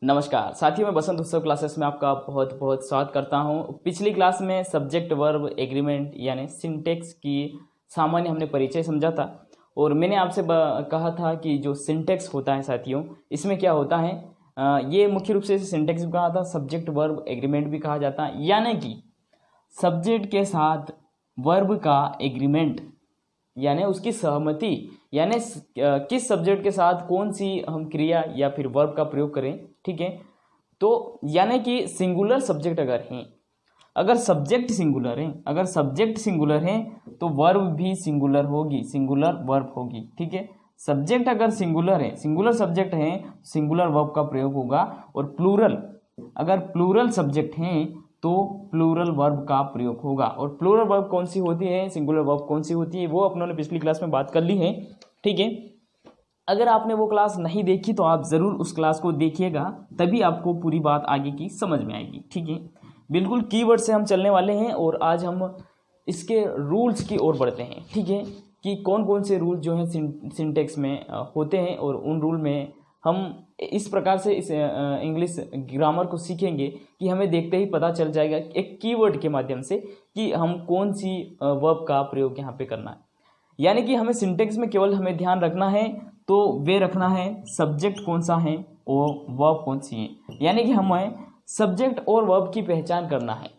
नमस्कार साथियों, मैं बसंत उत्सव क्लासेस में आपका बहुत बहुत स्वागत करता हूं। पिछली क्लास में सब्जेक्ट वर्ब एग्रीमेंट यानी सिंटेक्स की सामान्य हमने परिचय समझा था और मैंने आपसे कहा था कि जो सिंटेक्स होता है साथियों, इसमें क्या होता है, ये मुख्य रूप से सिंटेक्स भी कहा था, सब्जेक्ट वर्ब एग्रीमेंट भी कहा जाता है। यानी कि सब्जेक्ट के साथ वर्ब का एग्रीमेंट यानी उसकी सहमति, यानी किस सब्जेक्ट के साथ कौन सी हम क्रिया या फिर वर्ब का प्रयोग करें। ठीक है, तो यानी कि सिंगुलर सब्जेक्ट अगर हैं, अगर सब्जेक्ट सिंगुलर है तो वर्ब भी सिंगुलर होगी, सिंगुलर वर्ब होगी। ठीक है, सब्जेक्ट अगर सिंगुलर है, सिंगुलर सब्जेक्ट है, सिंगुलर वर्ब का प्रयोग होगा। और प्लूरल, अगर प्लूरल सब्जेक्ट हैं तो प्लूरल वर्ब का प्रयोग होगा। और प्लूरल वर्ब कौन सी होती है, सिंगुलर वर्ब कौन सी होती है, वो अपनों ने पिछली क्लास में बात कर ली है। ठीक है, अगर आपने वो क्लास नहीं देखी तो आप ज़रूर उस क्लास को देखिएगा, तभी आपको पूरी बात आगे की समझ में आएगी। ठीक है, बिल्कुल कीवर्ड से हम चलने वाले हैं और आज हम इसके रूल्स की ओर बढ़ते हैं। ठीक है, कि कौन कौन से रूल जो हैं सिंटेक्स में होते हैं और उन रूल में हम इस प्रकार से इस इंग्लिश ग्रामर को सीखेंगे कि हमें देखते ही पता चल जाएगा एक कीवर्ड के माध्यम से कि हम कौन सी वर्ब का प्रयोग यहाँ पे करना है। यानी कि हमें सिंटेक्स में केवल हमें ध्यान रखना है तो वे रखना है सब्जेक्ट कौन सा है और वर्ब कौन सी है, यानी कि हमें सब्जेक्ट और वर्ब की पहचान करना है।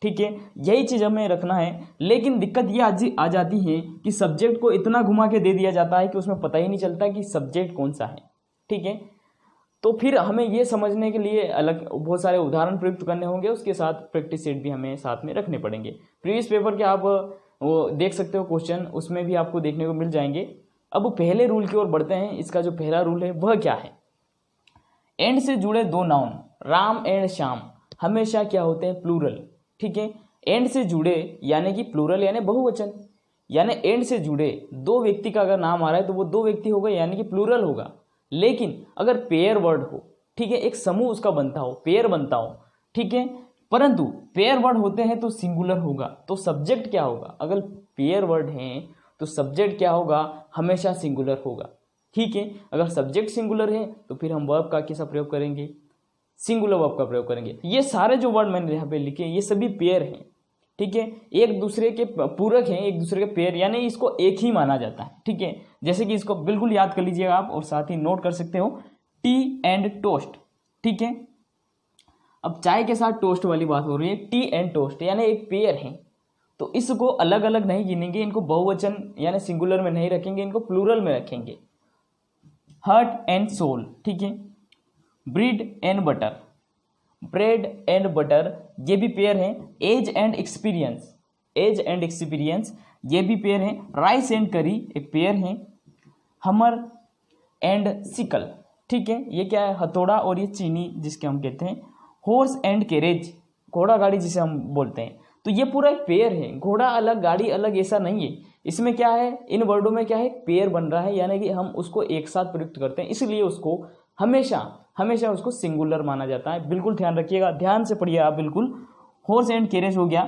ठीक है, यही चीज़ हमें रखना है। लेकिन दिक्कत ये आ जाती है कि सब्जेक्ट को इतना घुमा के दे दिया जाता है कि उसमें पता ही नहीं चलता कि सब्जेक्ट कौन सा है। ठीक है, तो फिर हमें ये समझने के लिए अलग बहुत सारे उदाहरण प्रयुक्त करने होंगे, उसके साथ प्रैक्टिस सेट भी हमें साथ में रखने पड़ेंगे। प्रीवियस पेपर के आप वो देख सकते हो क्वेश्चन, उसमें भी आपको देखने को मिल जाएंगे। अब पहले रूल की ओर बढ़ते हैं। इसका जो पहला रूल है वह क्या है, एंड से जुड़े दो नाउन राम एंड श्याम हमेशा क्या होते हैं, प्लूरल। ठीक है, एंड से जुड़े यानी कि प्लूरल यानी बहुवचन, यानी एंड से जुड़े दो व्यक्ति का अगर नाम आ रहा है तो वो दो व्यक्ति होगा यानी कि प्लूरल होगा। लेकिन अगर पेयर वर्ड हो, ठीक है, एक समूह उसका बनता हो, पेयर बनता हो, ठीक है, परंतु पेयर वर्ड होते हैं तो सिंगुलर होगा, तो सब्जेक्ट क्या होगा, अगर पेयर वर्ड हैं तो सब्जेक्ट क्या होगा, हमेशा सिंगुलर होगा। ठीक है, अगर सब्जेक्ट सिंगुलर है तो फिर हम वर्ब का कैसा प्रयोग करेंगे, सिंगुलर वर्ब का प्रयोग करेंगे। ये सारे जो वर्ड मैंने यहाँ पे लिखे ये सभी पेयर हैं। ठीक है, एक दूसरे के पूरक हैं, एक दूसरे के पेयर, यानी इसको एक ही माना जाता है। ठीक है, जैसे कि इसको बिल्कुल याद कर लीजिएगा आप और साथ ही नोट कर सकते हो, टी एंड टोस्ट। ठीक है, अब चाय के साथ टोस्ट वाली बात हो रही है, टी एंड टोस्ट यानी एक पेयर है, तो इसको अलग अलग नहीं गिनेंगे, इनको बहुवचन यानी सिंगुलर में नहीं रखेंगे, इनको प्लूरल में रखेंगे। हार्ट एंड सोल, ठीक है, bread and butter, bread and butter ये भी पेयर हैं। Age and experience, age and experience ये भी पेयर हैं। राइस एंड करी एक पेयर हैं। हमर एंड सिकल, ठीक है, ये क्या है, हथौड़ा और ये चीनी जिसके हम कहते हैं। हॉर्स एंड कैरेज, घोड़ा गाड़ी जिसे हम बोलते हैं, तो ये पूरा एक पेयर है, घोड़ा अलग गाड़ी अलग ऐसा नहीं है। इसमें क्या है, इन वर्डों में क्या है, पेयर बन रहा है, यानी कि हम उसको एक साथ प्रयुक्त करते हैं, इसलिए उसको हमेशा उसको सिंगुलर माना जाता है। बिल्कुल ध्यान रखिएगा, ध्यान से पढ़िए आप बिल्कुल। हॉर्स एंड कैरेज हो गया।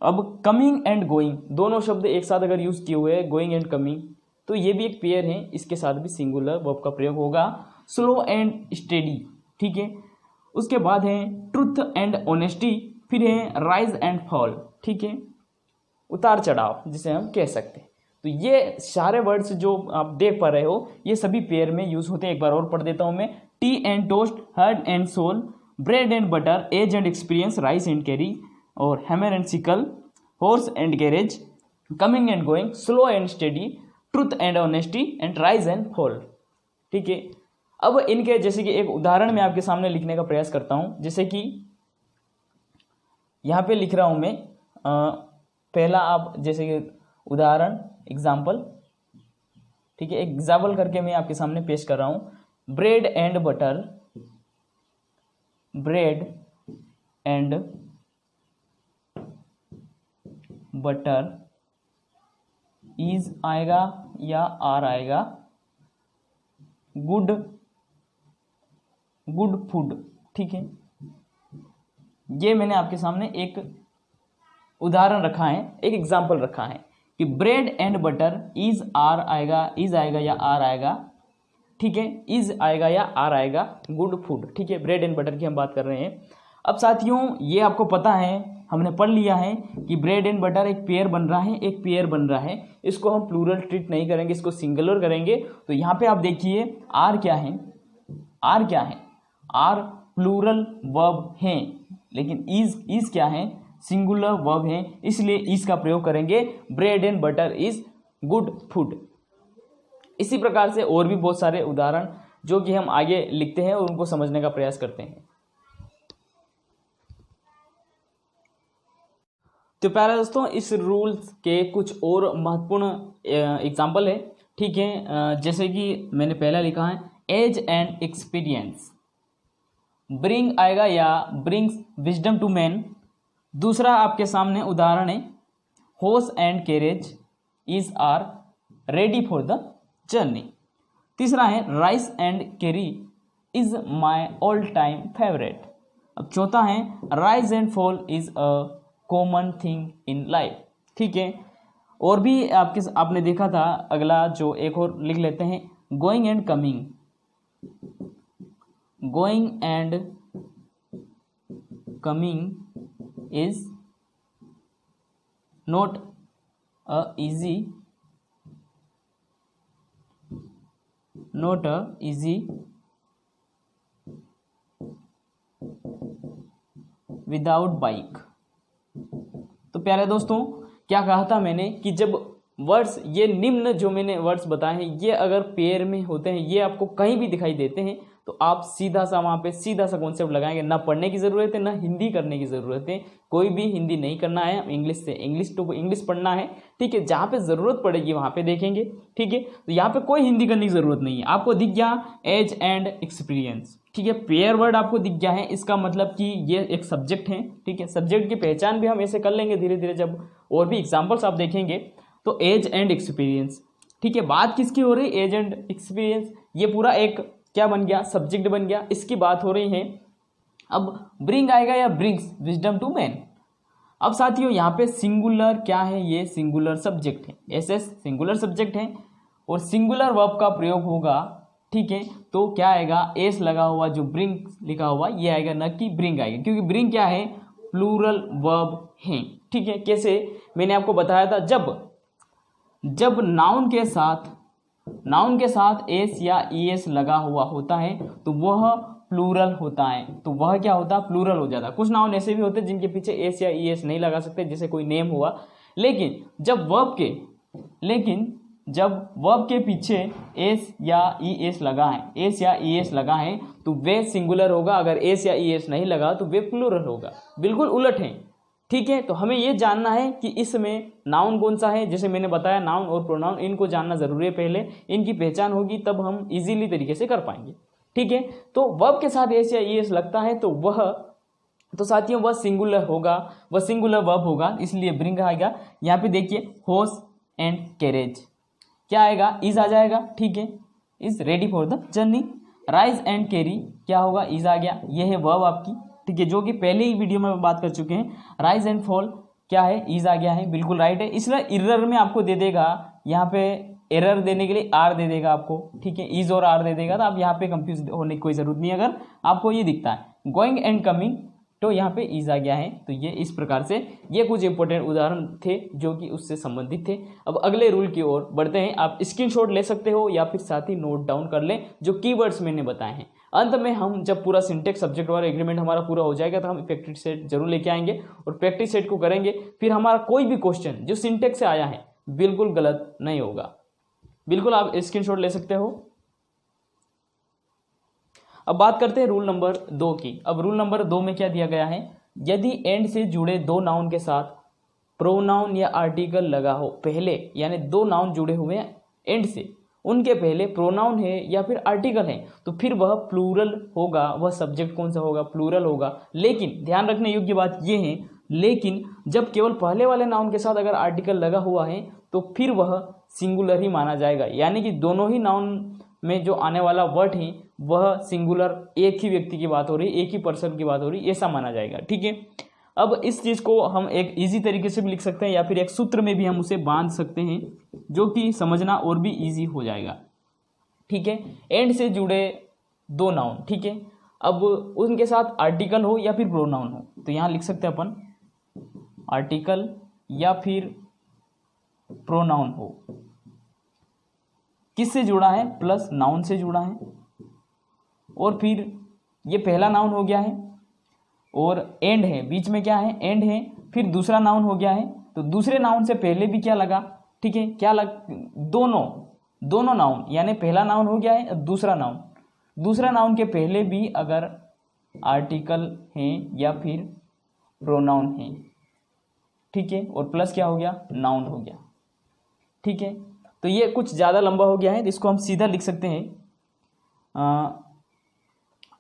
अब कमिंग एंड गोइंग दोनों शब्द एक साथ अगर यूज किए हुए हैं, गोइंग एंड कमिंग, तो ये भी एक पेयर है, इसके साथ भी सिंगुलर वर्ब का प्रयोग होगा। स्लो एंड स्टेडी, ठीक है, उसके बाद है ट्रुथ एंड ऑनेस्टी, फिर है राइज एंड फॉल, ठीक है, उतार चढ़ाव जिसे हम कह सकते हैं। तो ये सारे वर्ड्स जो आप देख पा रहे हो ये सभी पेयर में यूज होते हैं। एक बार और पढ़ देता हूं मैं, tea and toast, heart and soul, bread and butter, age and experience, rice and curry, और hammer and sickle, horse and garage, coming and going, slow and steady, truth and honesty and rise and fall. ठीक है, अब इनके जैसे कि एक उदाहरण मैं आपके सामने लिखने का प्रयास करता हूं, जैसे कि यहाँ पे लिख रहा हूं मैं, पहला आप जैसे कि उदाहरण एग्जाम्पल, ठीक है, एग्जाम्पल करके मैं आपके सामने पेश कर रहा हूं। Bread and butter, bread and butter is आएगा या आर आएगा, गुड फूड। ठीक है, ये मैंने आपके सामने एक उदाहरण रखा है, एक एग्जाम्पल रखा है कि bread and butter is are आएगा, इज आएगा या आर आएगा, ठीक है, इज आएगा या आर आएगा, गुड फूड, ठीक है, ब्रेड एंड बटर की हम बात कर रहे हैं। अब साथियों ये आपको पता है, हमने पढ़ लिया है कि ब्रेड एंड बटर एक पेयर बन रहा है, एक पेयर बन रहा है, इसको हम प्लूरल ट्रीट नहीं करेंगे, इसको सिंगुलर करेंगे। तो यहाँ पे आप देखिए आर क्या है, आर क्या है, आर प्लूरल वर्ब है, लेकिन इज क्या है, सिंगुलर वर्ब है, इसलिए इज का प्रयोग करेंगे, bread and butter is good food. इसी प्रकार से और भी बहुत सारे उदाहरण जो कि हम आगे लिखते हैं और उनको समझने का प्रयास करते हैं। तो प्यारे दोस्तों इस रूल्स के कुछ और महत्वपूर्ण एग्जाम्पल है, ठीक है, जैसे कि मैंने पहला लिखा है एज एंड एक्सपीरियंस, ब्रिंग आएगा या ब्रिंग्स विजडम टू मैन। दूसरा आपके सामने उदाहरण है horse and carriage is are ready for the journey. तीसरा है rice and curry is my all time favourite. अब चौथा है rise and fall is a common thing in life, ठीक है। और भी आपने देखा था, अगला जो एक और लिख लेते हैं going and coming, going and coming is not a easy, not a easy without bike. तो प्यारे दोस्तों क्या कहा था मैंने कि जब वर्ड्स, ये निम्न जो मैंने वर्ड्स बताए हैं, ये अगर पेयर में होते हैं, ये आपको कहीं भी दिखाई देते हैं, तो आप सीधा सा वहाँ पे सीधा सा कॉन्सेप्ट लगाएंगे, ना पढ़ने की ज़रूरत है ना हिंदी करने की ज़रूरत है, कोई भी हिंदी नहीं करना है, इंग्लिश से इंग्लिश टू इंग्लिश पढ़ना है, ठीक है। जहाँ पे ज़रूरत पड़ेगी वहाँ पे देखेंगे, ठीक है। तो यहाँ पे कोई हिंदी करने की ज़रूरत नहीं है। आपको दिख गया एज एंड एक्सपीरियंस, ठीक है, पेयर वर्ड आपको दिख गया है, इसका मतलब कि ये एक सब्जेक्ट है, ठीक है। सब्जेक्ट की पहचान भी हम ऐसे कर लेंगे धीरे धीरे, जब और भी एग्जाम्पल्स आप देखेंगे। तो एज एंड एक्सपीरियंस, ठीक है, बात किसकी हो रही है, एज एंड एक्सपीरियंस, ये पूरा एक क्या बन गया, सब्जेक्ट बन गया, इसकी बात हो रही है। अब ब्रिंग आएगा या ब्रिंग्स विजडम टू मैन। अब साथियों यहाँ पे सिंगुलर क्या है, ये सिंगुलर सब्जेक्ट है, एसएस सिंगुलर सब्जेक्ट है और सिंगुलर वर्ब का प्रयोग होगा, ठीक है। तो क्या आएगा, एस लगा हुआ जो ब्रिंग लिखा हुआ ये आएगा, न कि ब्रिंग आएगा, क्योंकि ब्रिंग क्या है, प्लूरल वर्ब है, ठीक है। कैसे, मैंने आपको बताया था, जब नाउन के साथ एस या ईएस लगा हुआ होता है तो वह प्लूरल होता है, तो वह क्या होता है, प्लूरल हो जाता है। कुछ नाउन ऐसे भी होते हैं जिनके पीछे एस या ईएस नहीं लगा सकते, जैसे कोई नेम हुआ, लेकिन जब वर्ब के पीछे एस या ईएस लगा है, एस या ईएस लगा है, तो वे सिंगुलर होगा, अगर एस या ईएस नहीं लगा तो वे प्लूरल होगा, बिल्कुल उलट है, ठीक है। तो हमें ये जानना है कि इसमें नाउन कौन सा है, जैसे मैंने बताया नाउन और प्रोनाउन, इनको जानना जरूरी है, पहले इनकी पहचान होगी तब हम इजीली तरीके से कर पाएंगे, ठीक है। तो वर्ब के साथ एस या ईएस लगता है तो साथियों वह सिंगुलर होगा, वह सिंगुलर वर्ब होगा, इसलिए ब्रिंग आएगा। यहाँ पे देखिए हॉर्स एंड कैरेज क्या आएगा, इज आ जाएगा, ठीक है, is ready for the journey. Rise and carry क्या होगा, इज आ गया, ये है वर्ब आपकी, ठीक है, जो कि पहले ही वीडियो में बात कर चुके हैं। राइज एंड फॉल क्या है, इज आ गया है, बिल्कुल राइट है। इसलिए एरर में आपको दे देगा, यहाँ पे एरर देने के लिए आर दे देगा आपको, ठीक है, इज और आर दे देगा, तो आप यहाँ पे कंफ्यूज होने की कोई जरूरत नहीं है अगर आपको ये दिखता है। गोइंग एंड कमिंग तो यहाँ पे इज आ गया है, तो ये इस प्रकार से ये कुछ इंपॉर्टेंट उदाहरण थे जो कि उससे संबंधित थे। अब अगले रूल की ओर बढ़ते हैं। आप स्क्रीनशॉट ले सकते हो या फिर साथ ही नोट डाउन कर लें जो कीवर्ड्स मैंने बताए हैं। अंत में हम जब पूरा सिंटेक्स सब्जेक्ट वाला एग्रीमेंट हमारा पूरा हो जाएगा तो हम प्रैक्टिस सेट जरूर लेके आएंगे और प्रैक्टिस सेट को करेंगे, फिर हमारा कोई भी क्वेश्चन जो सिंटेक्स से आया है बिल्कुल गलत नहीं होगा। बिल्कुल आप स्क्रीनशॉट ले सकते हो। अब बात करते हैं रूल नंबर 2 की। अब रूल नंबर 2 में क्या दिया गया है, यदि एंड से जुड़े दो नाउन के साथ प्रोनाउन या आर्टिकल लगा हो पहले, यानी दो नाउन जुड़े हुए हैं एंड से, उनके पहले प्रोनाउन है या फिर आर्टिकल है, तो फिर वह प्लूरल होगा, वह सब्जेक्ट कौन सा होगा, प्लूरल होगा। लेकिन ध्यान रखने योग्य बात यह है, लेकिन जब केवल पहले वाले नाउन के साथ अगर आर्टिकल लगा हुआ है तो फिर वह सिंगुलर ही माना जाएगा, यानी कि दोनों ही नाउन में जो आने वाला वर्ड है वह सिंगुलर, एक ही व्यक्ति की बात हो रही, एक ही पर्सन की बात हो रही, ऐसा माना जाएगा, ठीक है। अब इस चीज़ को हम एक इजी तरीके से भी लिख सकते हैं या फिर एक सूत्र में भी हम उसे बांध सकते हैं जो कि समझना और भी इजी हो जाएगा। ठीक है, एंड से जुड़े दो नाउन, ठीक है। अब उनके साथ आर्टिकल हो या फिर प्रोनाउन हो, तो यहाँ लिख सकते हैं अपन आर्टिकल या फिर प्रोनाउन हो। किससे जुड़ा है? प्लस नाउन से जुड़ा है। और फिर ये पहला नाउन हो गया है और एंड है, बीच में क्या है? एंड है। फिर दूसरा नाउन हो गया है, तो दूसरे नाउन से पहले भी क्या लगा? ठीक है, क्या लग? दोनों नाउन, यानी पहला नाउन हो गया है, दूसरा नाउन के पहले भी अगर आर्टिकल है या फिर प्रोनाउन है, ठीक है, और प्लस क्या हो गया? नाउन हो गया, ठीक है। तो ये कुछ ज़्यादा लंबा हो गया है, इसको हम सीधा लिख सकते हैं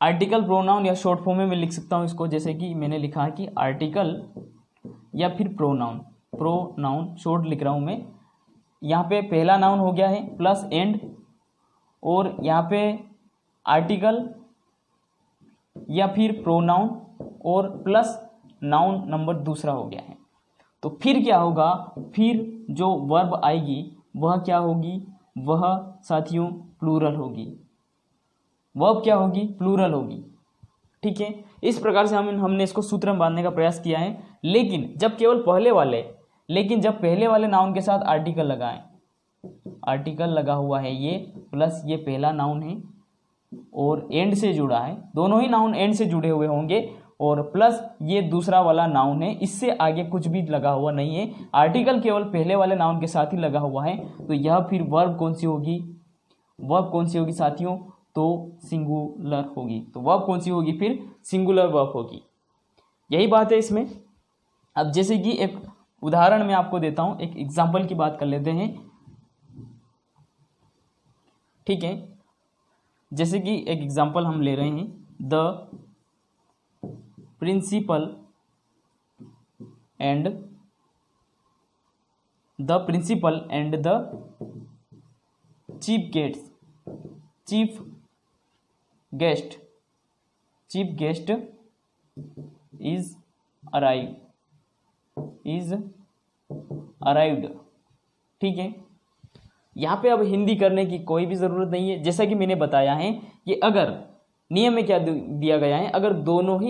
आर्टिकल प्रोनाउन, या शॉर्ट फॉर्म में मैं लिख सकता हूँ इसको, जैसे कि मैंने लिखा है कि आर्टिकल या फिर प्रोनाउन शॉर्ट लिख रहा हूँ मैं। यहाँ पे पहला नाउन हो गया है प्लस एंड, और यहाँ पे आर्टिकल या फिर प्रोनाउन और प्लस नाउन नंबर दूसरा हो गया है। तो फिर क्या होगा? फिर जो वर्ब आएगी वह क्या होगी? वह साथियों प्लूरल होगी। वर्ब क्या होगी? प्लूरल होगी, ठीक है। इस प्रकार से हमने इसको सूत्र में बांधने का प्रयास किया है। लेकिन जब पहले वाले नाउन के साथ आर्टिकल लगाएं, आर्टिकल लगा हुआ है ये, प्लस ये पहला नाउन है और एंड से जुड़ा है, दोनों ही नाउन एंड से जुड़े हुए होंगे, और प्लस ये दूसरा वाला नाउन है, इससे आगे कुछ भी लगा हुआ नहीं है, आर्टिकल केवल पहले वाले नाउन के साथ ही लगा हुआ है। तो यह फिर वर्ब कौन सी होगी? वर्ब कौन सी होगी साथियों? तो सिंगुलर होगी। तो वर्ब कौन सी होगी? फिर सिंगुलर वर्ब होगी। यही बात है इसमें। अब जैसे कि एक उदाहरण मैं आपको देता हूं, एक एग्जाम्पल की बात कर लेते हैं, ठीक है। जैसे कि एक एग्जाम्पल हम ले रहे हैं, the principal and the chief guest is arrived, ठीक है। यहाँ पे अब हिंदी करने की कोई भी ज़रूरत नहीं है। जैसा कि मैंने बताया है कि अगर नियम में क्या दिया गया है, अगर दोनों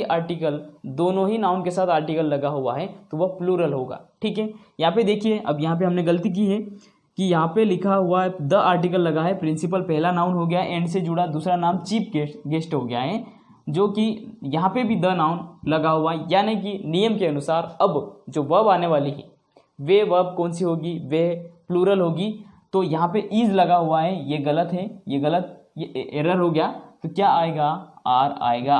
ही नाउन के साथ आर्टिकल लगा हुआ है तो वह प्लूरल होगा, ठीक है। यहाँ पे देखिए, अब यहाँ पे हमने गलती की है कि यहाँ पे लिखा हुआ है द आर्टिकल लगा है, प्रिंसिपल पहला नाउन हो गया, एंड से जुड़ा दूसरा नाम चीफ गेस्ट हो गया है, जो कि यहाँ पे भी द नाउन लगा हुआ है। यानी कि नियम के अनुसार अब जो वर्ब आने वाली है वे वर्ब कौन सी होगी? वे प्लूरल होगी। तो यहाँ पे इज लगा हुआ है, ये गलत है, ये एरर हो गया। तो क्या आएगा? आर आएगा।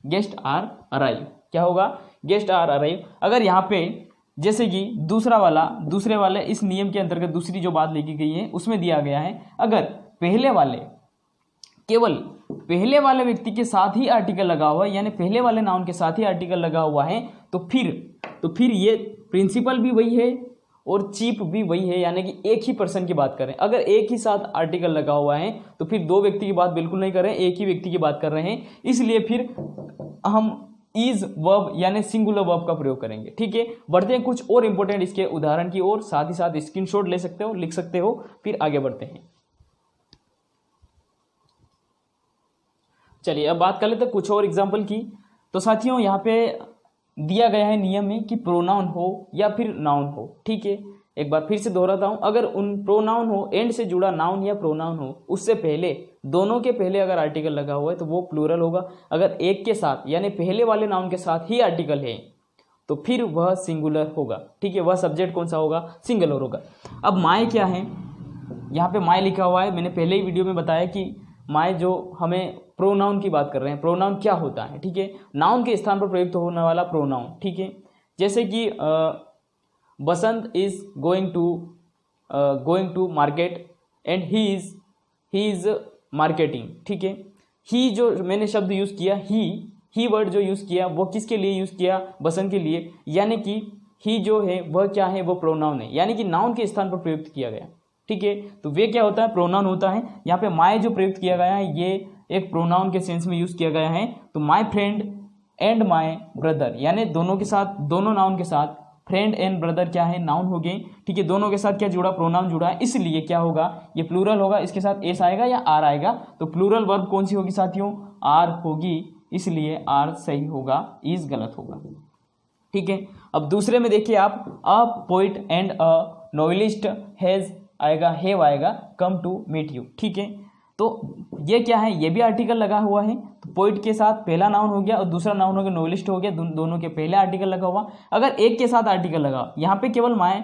Guest are arrive. क्या होगा? Guest are arrive. अगर यहाँ पे जैसे कि दूसरे वाले इस नियम के अंतर्गत दूसरी जो बात लिखी गई है उसमें दिया गया है, अगर केवल पहले वाले व्यक्ति के साथ ही आर्टिकल लगा हुआ है, यानी पहले वाले नाउन के साथ ही आर्टिकल लगा हुआ है, तो फिर ये प्रिंसिपल भी वही है और चीफ भी वही है, यानी कि एक ही पर्सन की बात कर रहे हैं। अगर एक ही साथ आर्टिकल लगा हुआ है तो फिर दो व्यक्ति की बात बिल्कुल नहीं कर रहे हैं, एक ही व्यक्ति की बात कर रहे हैं। इसलिए फिर हम इज वर्ब यानी सिंगुलर वर्ब का प्रयोग करेंगे, ठीक है। बढ़ते हैं कुछ और इंपॉर्टेंट इसके उदाहरण की ओर, साथ ही साथ स्क्रीनशॉट ले सकते हो, लिख सकते हो, फिर आगे बढ़ते हैं। चलिए अब बात कर लेते हैं कुछ और एग्जाम्पल की। तो साथियों यहाँ पे दिया गया है नियम में कि प्रोनाउन हो या फिर नाउन हो, ठीक है। एक बार फिर से दोहराता हूं, अगर उन प्रोनाउन हो, एंड से जुड़ा नाउन या प्रोनाउन हो, उससे पहले दोनों के पहले अगर आर्टिकल लगा हुआ है तो वो प्लूरल होगा। अगर एक के साथ यानी पहले वाले नाउन के साथ ही आर्टिकल है तो फिर वह सिंगुलर होगा, ठीक है। वह सब्जेक्ट कौन सा होगा? सिंगुलर होगा। अब माय क्या है? यहाँ पे माय लिखा हुआ है, मैंने पहले ही वीडियो में बताया कि माय जो हमें प्रोनाउन की बात कर रहे हैं, प्रोनाउन क्या होता है, ठीक है। नाउन के स्थान पर प्रयुक्त होने वाला प्रोनाउन, ठीक है। जैसे कि Basant is going to market and he is marketing, ठीक है। ही जो मैंने शब्द यूज किया, ही वर्ड जो यूज किया वो किसके लिए यूज किया? बसंत के लिए। यानी कि ही जो है वह क्या है? वो प्रोनाउन है, यानी कि नाउन के स्थान पर प्रयुक्त किया गया, ठीक है। तो वे क्या होता है? प्रोनाउन होता है। यहाँ पे माय जो प्रयुक्त किया गया है ये एक प्रोनाउन के सेंस में यूज किया गया है। तो my friend and my brother, यानी दोनों के साथ, दोनों नाउन के साथ फ्रेंड एंड ब्रदर क्या है, नाउन हो गए, ठीक है। दोनों के साथ क्या जुड़ा, प्रोनाउन जुड़ा है, इसलिए क्या होगा, ये प्लूरल होगा, इसके साथ एस आएगा या आर आएगा, तो प्लूरल वर्ब कौन सी होगी साथियों, आर होगी, इसलिए आर सही होगा, इज गलत होगा, ठीक है। अब दूसरे में देखिए आप, अ poet and a novelist has आएगा, हैव आएगा, कम टू मीट यू, ठीक है। तो ये क्या है, ये भी आर्टिकल लगा हुआ है, तो पोइट के साथ पहला नाउन हो गया और दूसरा नाउन हो गया नॉवेलिस्ट हो गया, दोनों के पहले आर्टिकल लगा हुआ। अगर एक के साथ आर्टिकल लगा, यहाँ पे केवल माय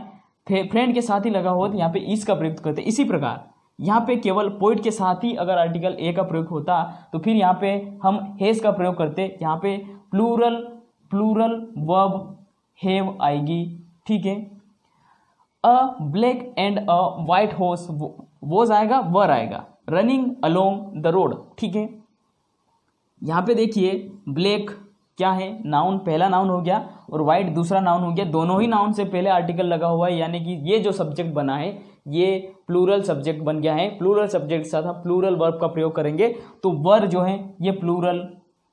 फ्रेंड के साथ ही लगा हुआ, तो यहाँ पे इस का प्रयोग करते। इसी प्रकार यहाँ पे केवल पोइट के साथ ही अगर आर्टिकल ए का प्रयोग होता, तो फिर यहाँ पे हम हैज का प्रयोग करते, यहाँ पे प्लूरल वर्ब हैव आएगी, ठीक है। अ black and a white horse, was आएगा, वर आएगा, रनिंग अलोंग द रोड, ठीक है। यहाँ पे देखिए ब्लैक क्या है, नाउन, पहला नाउन हो गया, और वाइट दूसरा नाउन हो गया, दोनों ही नाउन से पहले आर्टिकल लगा हुआ है, यानी कि ये जो सब्जेक्ट बना है ये प्लूरल सब्जेक्ट बन गया है। प्लूरल सब्जेक्ट के साथ हम प्लूरल वर्ब का प्रयोग करेंगे, तो वर जो है ये प्लूरल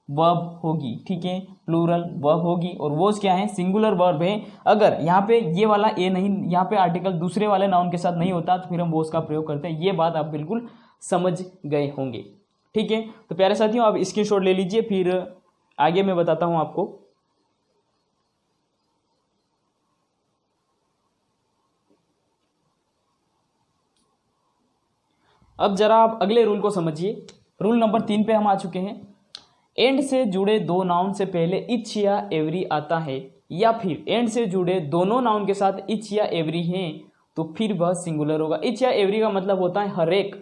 वर्ब होगी, ठीक है, प्लूरल वर्ब होगी। और वोज क्या है, सिंगुलर वर्ब है। अगर यहाँ पे ये वाला ए नहीं, यहाँ पे आर्टिकल दूसरे वाले नाउन के साथ नहीं होता, तो फिर हम वोज का प्रयोग करते हैं। ये बात आप बिल्कुल समझ गए होंगे, ठीक है। तो प्यारे साथियों आप स्क्रीनशॉट ले लीजिए, फिर आगे मैं बताता हूं आपको। अब जरा आप अगले रूल को समझिए। रूल नंबर 3 पे हम आ चुके हैं। एंड से जुड़े दो नाउन से पहले इच या एवरी आता है, या फिर एंड से जुड़े दोनों नाउन के साथ इच या एवरी हैं, तो फिर वह सिंगुलर होगा। इच या एवरी का मतलब होता है हर एक,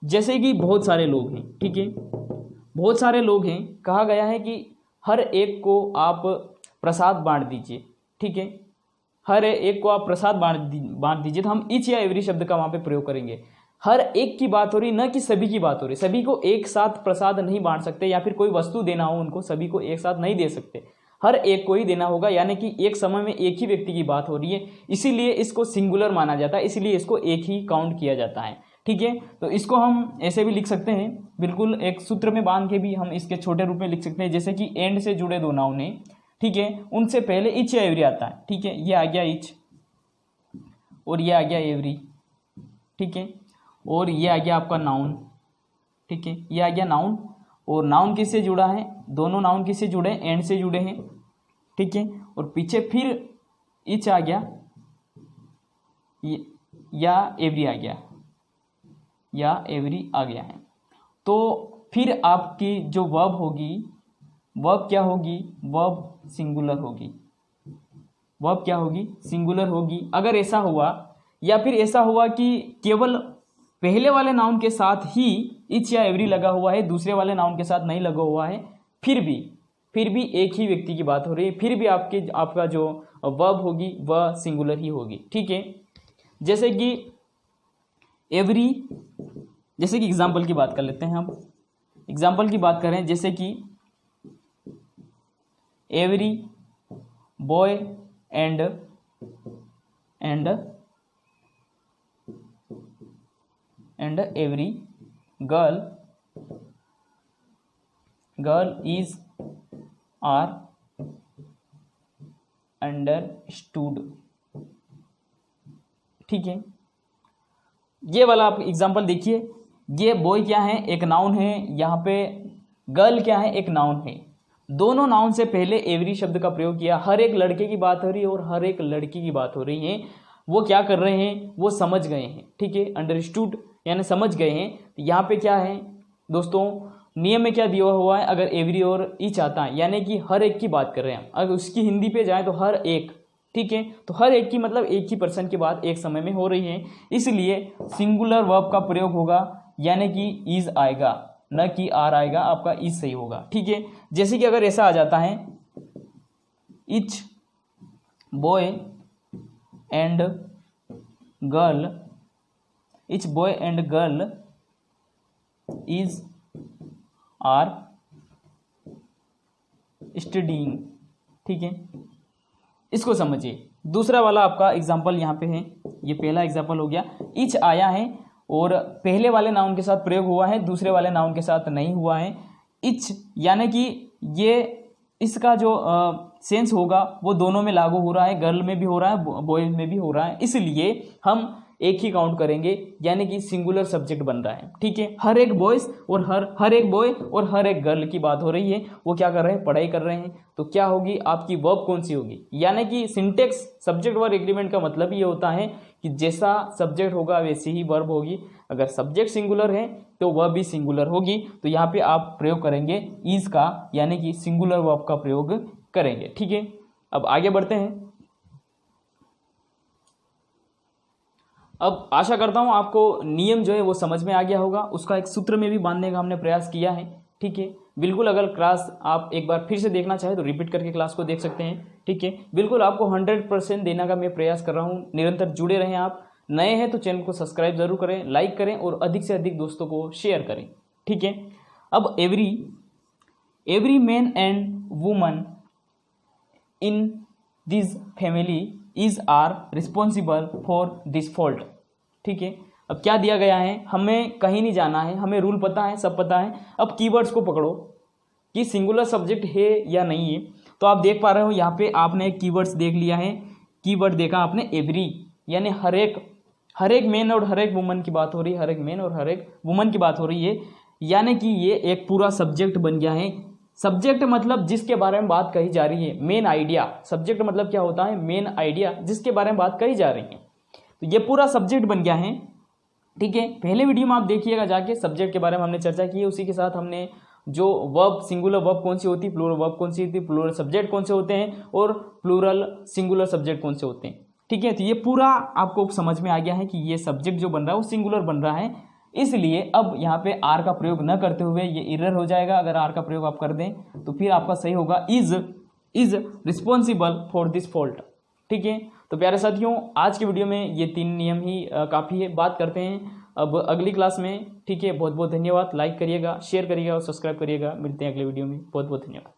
जैसे कि बहुत सारे लोग हैं, ठीक है, बहुत सारे लोग हैं, कहा गया है कि हर एक को आप प्रसाद बांट दीजिए, ठीक है, हर एक को आप प्रसाद बांट दीजिए, तो हम इच या एवरी शब्द का वहाँ पे प्रयोग करेंगे। हर एक की बात हो रही, न कि सभी की बात हो रही। सभी को एक साथ प्रसाद नहीं बांट सकते, या फिर कोई वस्तु देना हो उनको, सभी को एक साथ नहीं दे सकते, हर एक को ही देना होगा, यानी कि एक समय में एक ही व्यक्ति की बात हो रही है, इसीलिए इसको सिंगुलर माना जाता है, इसीलिए इसको एक ही काउंट किया जाता है, ठीक है। तो इसको हम ऐसे भी लिख सकते हैं, बिल्कुल एक सूत्र में बांध के भी हम इसके छोटे रूप में लिख सकते हैं, जैसे कि एंड से जुड़े दो नाउन हैं, ठीक है, उनसे पहले इच या एवरी आता है, ठीक है, ये आ गया इच और ये आ गया एवरी, ठीक है, और ये आ गया आपका नाउन, ठीक है, ये आ गया नाउन। और नाउन किससे जुड़ा है, दोनों नाउन किससे जुड़े, एंड से जुड़े हैं, ठीक है, और पीछे फिर इच आ गया या एवरी आ गया, या एवरी आ गया है। तो फिर आपकी जो वर्ब होगी, वर्ब क्या होगी, वर्ब सिंगुलर होगी, वर्ब क्या होगी, सिंगुलर होगी। अगर ऐसा हुआ, या फिर ऐसा हुआ कि केवल पहले वाले नाउन के साथ ही इच या एवरी लगा हुआ है, दूसरे वाले नाउन के साथ नहीं लगा हुआ है, फिर भी एक ही व्यक्ति की बात हो रही है, फिर भी आपका जो वर्ब होगी वह सिंगुलर ही होगी, ठीक है। जैसे कि एवरी, जैसे कि एग्जाम्पल की बात कर लेते हैं हम, एग्जाम्पल की बात करें, जैसे कि every boy and every girl is are understood, ठीक है। ये वाला आप एग्जाम्पल देखिए, ये बॉय क्या है, एक नाउन है, यहाँ पे गर्ल क्या है, एक नाउन है, दोनों नाउन से पहले एवरी शब्द का प्रयोग किया। हर एक लड़के की बात हो रही है और हर एक लड़की की बात हो रही है, वो क्या कर रहे हैं, वो समझ गए हैं, ठीक है, अंडरस्टूड यानी समझ गए हैं। यहाँ पे क्या है दोस्तों, नियम में क्या दिया हुआ है, अगर एवरी और ईच आता है यानी कि हर एक की बात कर रहे हैं, अगर उसकी हिंदी पे जाए तो हर एक, ठीक है, तो हर एक की मतलब एक ही पर्सन की बात एक समय में हो रही है, इसलिए सिंगुलर वर्ब का प्रयोग होगा, यानी कि इज आएगा, न कि आर आएगा, आपका इज सही होगा, ठीक है। जैसे कि अगर ऐसा आ जाता है, each boy and girl, each boy and girl is are studying, ठीक है, इसको समझिए। दूसरा वाला आपका एग्जाम्पल यहाँ पे है, ये पहला एग्जाम्पल हो गया, इच आया है और पहले वाले नाउन के साथ प्रयोग हुआ है, दूसरे वाले नाउन के साथ नहीं हुआ है। इच यानी कि ये इसका जो सेंस होगा वो दोनों में लागू हो रहा है, गर्ल में भी हो रहा है, बॉयज में भी हो रहा है, इसलिए हम एक ही काउंट करेंगे, यानी कि सिंगुलर सब्जेक्ट बन रहा है। ठीक है, हर एक बॉयज और हर एक बॉय और हर एक गर्ल की बात हो रही है, वो क्या कर रहे हैं, पढ़ाई कर रहे हैं। तो क्या होगी आपकी वर्ब कौन सी होगी, यानी कि सिंटेक्स सब्जेक्ट वर्ब एग्रीमेंट का मतलब ये होता है कि जैसा सब्जेक्ट होगा वैसी ही वर्ब होगी। अगर सब्जेक्ट सिंगुलर है तो वर्ब भी सिंगुलर होगी। तो यहाँ पे आप प्रयोग करेंगे इज का, यानी कि सिंगुलर वर्ब का प्रयोग करेंगे। ठीक है, अब आगे बढ़ते हैं। अब आशा करता हूँ आपको नियम जो है वो समझ में आ गया होगा, उसका एक सूत्र में भी बांधने का हमने प्रयास किया है। ठीक है, बिल्कुल अगर क्लास आप एक बार फिर से देखना चाहे तो रिपीट करके क्लास को देख सकते हैं। ठीक है, बिल्कुल आपको 100% देने का मैं प्रयास कर रहा हूँ, निरंतर जुड़े रहें। आप नए हैं तो चैनल को सब्सक्राइब जरूर करें, लाइक करें और अधिक से अधिक दोस्तों को शेयर करें। ठीक है, अब every man and woman in this family is are responsible for this fault. ठीक है, अब क्या दिया गया है, हमें कहीं नहीं जाना है, हमें रूल पता है, सब पता है। अब कीवर्ड्स को पकड़ो कि सिंगुलर सब्जेक्ट है या नहीं है। तो आप देख पा रहे हो यहाँ पे आपने कीवर्ड्स देख लिया है, कीवर्ड देखा आपने एवरी, यानी हर एक मैन और हर एक वुमन की बात हो रही है, हर एक मैन और हर एक वुमन की बात हो रही है, यानी कि ये एक पूरा सब्जेक्ट बन गया है। सब्जेक्ट मतलब जिसके बारे में बात कही जा रही है, मेन आइडिया। सब्जेक्ट मतलब क्या होता है, मेन आइडिया, जिसके बारे में बात कही जा रही है। तो ये पूरा सब्जेक्ट बन गया है। ठीक है, पहले वीडियो में आप देखिएगा जाके, सब्जेक्ट के बारे में हमने चर्चा की है, उसी के साथ हमने जो वर्ब, सिंगुलर वर्ब कौन सी होती है, प्लूरल वर्ब कौन सी होती है, प्लूरल सब्जेक्ट कौन से होते हैं और प्लूरल सिंगुलर सब्जेक्ट कौन से होते हैं। ठीक है, तो ये पूरा आपको समझ में आ गया है कि ये सब्जेक्ट जो बन रहा है वो सिंगुलर बन रहा है, इसलिए अब यहाँ पे आर का प्रयोग न करते हुए ये एरर हो जाएगा। अगर आर का प्रयोग आप कर दें तो फिर आपका सही होगा is responsible for this fault. ठीक है, तो प्यारे साथियों आज की वीडियो में ये 3 नियम ही काफ़ी है। बात करते हैं अब अगली क्लास में। ठीक है, बहुत बहुत धन्यवाद। लाइक करिएगा, शेयर करिएगा और सब्सक्राइब करिएगा। मिलते हैं अगले वीडियो में। बहुत बहुत धन्यवाद।